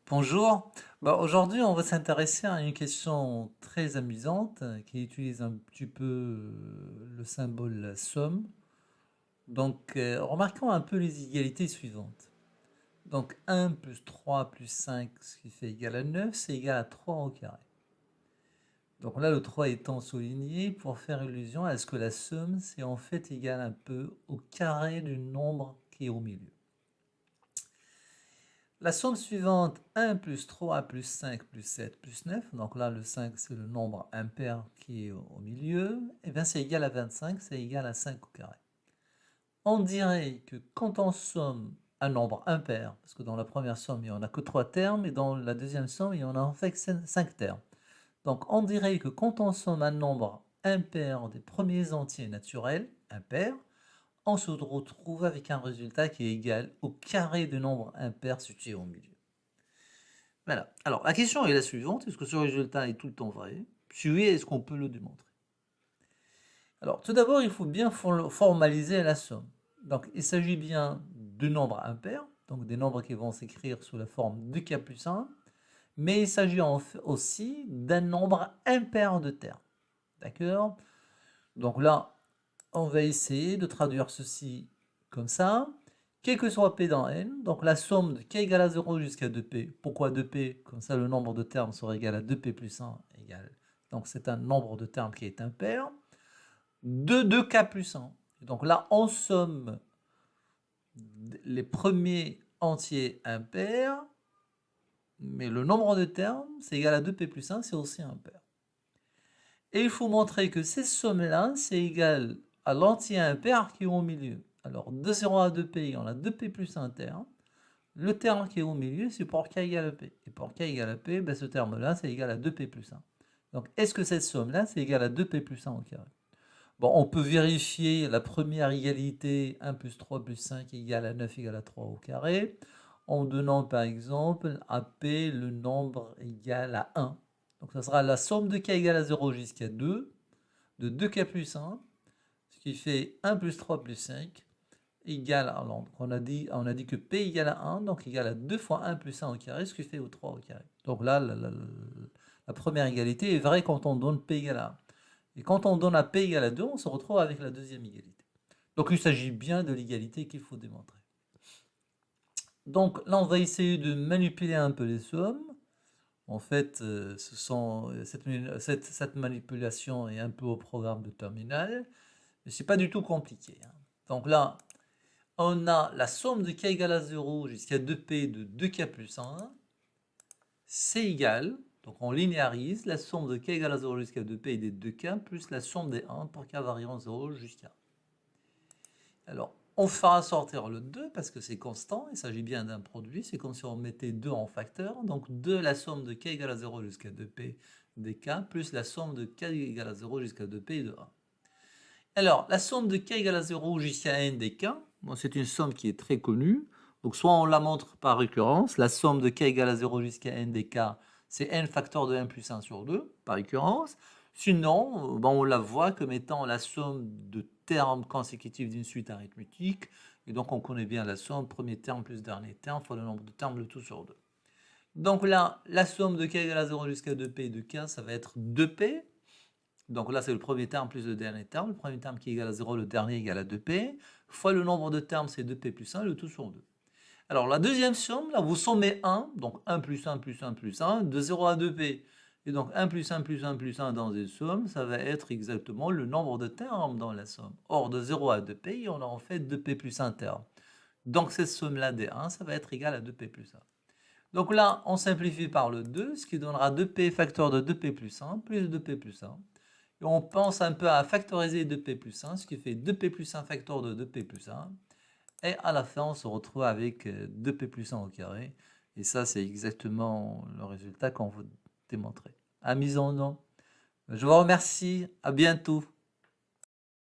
Bonjour. Aujourd'hui, on va s'intéresser à une question très amusante qui utilise un petit peu le symbole somme. Remarquons un peu les égalités suivantes. Donc, 1 plus 3 plus 5, ce qui fait égal à 9, c'est égal à 3 au carré. Donc là, le 3 étant souligné pour faire allusion à ce que la somme, c'est en fait égal un peu au carré du nombre qui est au milieu. La somme suivante, 1 plus 3 plus 5 plus 7 plus 9, donc là le 5 c'est le nombre impair qui est au milieu, et bien c'est égal à 25, c'est égal à 5 au carré. On dirait que quand on somme un nombre impair, parce que dans la première somme il n'y en a que 3 termes, et dans la deuxième somme il y en a en fait 5 termes. Donc on dirait que quand on somme un nombre impair des premiers entiers naturels, impair, on se retrouve avec un résultat qui est égal au carré du nombre impair situé au milieu. Voilà. Alors, la question est la suivante. Est-ce que ce résultat est tout le temps vrai? Si oui, est-ce qu'on peut le démontrer? Alors, tout d'abord, il faut bien formaliser la somme. Donc, il s'agit bien de nombres impairs, donc des nombres qui vont s'écrire sous la forme de k plus 1, mais il s'agit aussi d'un nombre impair de termes. D'accord? Donc là, on va essayer de traduire ceci comme ça. Quel que soit P dans N, donc la somme de K égale à 0 jusqu'à 2P. Pourquoi 2P? Comme ça, le nombre de termes sera égal à 2P plus 1 égale. Donc c'est un nombre de termes qui est impair. De 2K plus 1. Donc là, on somme les premiers entiers impairs, mais le nombre de termes, c'est égal à 2P plus 1, c'est aussi impair. Et il faut montrer que ces sommes-là, c'est égal à l'entier impair qui est au milieu. Alors, de 0 à 2p, on a 2p plus 1 terme. Le terme qui est au milieu, c'est pour k égale à p. Et pour k égale à p, ben ce terme-là, c'est égal à 2p plus 1. Donc, est-ce que cette somme-là, c'est égal à 2p plus 1 au carré? Bon, on peut vérifier la première égalité, 1 plus 3 plus 5 égale à 9 égale à 3 au carré, en donnant par exemple à p le nombre égal à 1. Donc, ça sera la somme de k égale à 0 jusqu'à 2, de 2k plus 1, ce qui fait 1 plus 3 plus 5, égale à l'ordre. On a dit que P égale à 1, donc égale à 2 fois 1 plus 1 au carré, ce qui fait au 3 au carré. Donc là, la première égalité est vraie quand on donne P égale à 1. Et quand on donne à P égale à 2, on se retrouve avec la deuxième égalité. Donc il s'agit bien de l'égalité qu'il faut démontrer. Donc là, on va essayer de manipuler un peu les sommes. En fait, cette manipulation est un peu au programme de terminal, mais c'est pas du tout compliqué. Donc là, on a la somme de k égale à 0 jusqu'à 2p de 2k plus 1, c'est égal, donc on linéarise, la somme de k égale à 0 jusqu'à 2p et des 2k plus la somme des 1 pour k variant 0 jusqu'à 1. Alors, on fera sortir le 2 parce que c'est constant, il s'agit bien d'un produit, c'est comme si on mettait 2 en facteur, donc 2 la somme de k égale à 0 jusqu'à 2p des k plus la somme de k égale à 0 jusqu'à 2p de 1. Alors, la somme de k égale à 0 jusqu'à n des k, bon, c'est une somme qui est très connue. Donc, soit on la montre par récurrence, la somme de k égale à 0 jusqu'à n des k, c'est n facteur de 1 plus 1 sur 2, par récurrence. Sinon, bon, on la voit comme étant la somme de termes consécutifs d'une suite arithmétique. Et donc, on connaît bien la somme, premier terme plus dernier terme, fois le nombre de termes, le tout sur 2. Donc là, la somme de k égale à 0 jusqu'à 2p de k, ça va être 2p. Donc là, c'est le premier terme plus le dernier terme. Le premier terme qui est égal à 0, le dernier égal à 2p, fois le nombre de termes, c'est 2p plus 1, le tout sur 2. Alors la deuxième somme, là, vous sommez 1, donc 1 plus 1 plus 1 plus 1, de 0 à 2p. Et donc 1 plus 1 plus 1 plus 1 dans une somme, ça va être exactement le nombre de termes dans la somme. Or, de 0 à 2p, on a en fait 2p plus 1 terme. Donc cette somme-là des 1, ça va être égal à 2p plus 1. Donc là, on simplifie par le 2, ce qui donnera 2p facteur de 2p plus 1, plus 2p plus 1. Et on pense un peu à factoriser 2p plus 1, ce qui fait 2p plus 1 facteur de 2p plus 1. Et à la fin, on se retrouve avec 2p plus 1 au carré. Et ça, c'est exactement le résultat qu'on veut démontrer. Amusons-nous. Je vous remercie. À bientôt.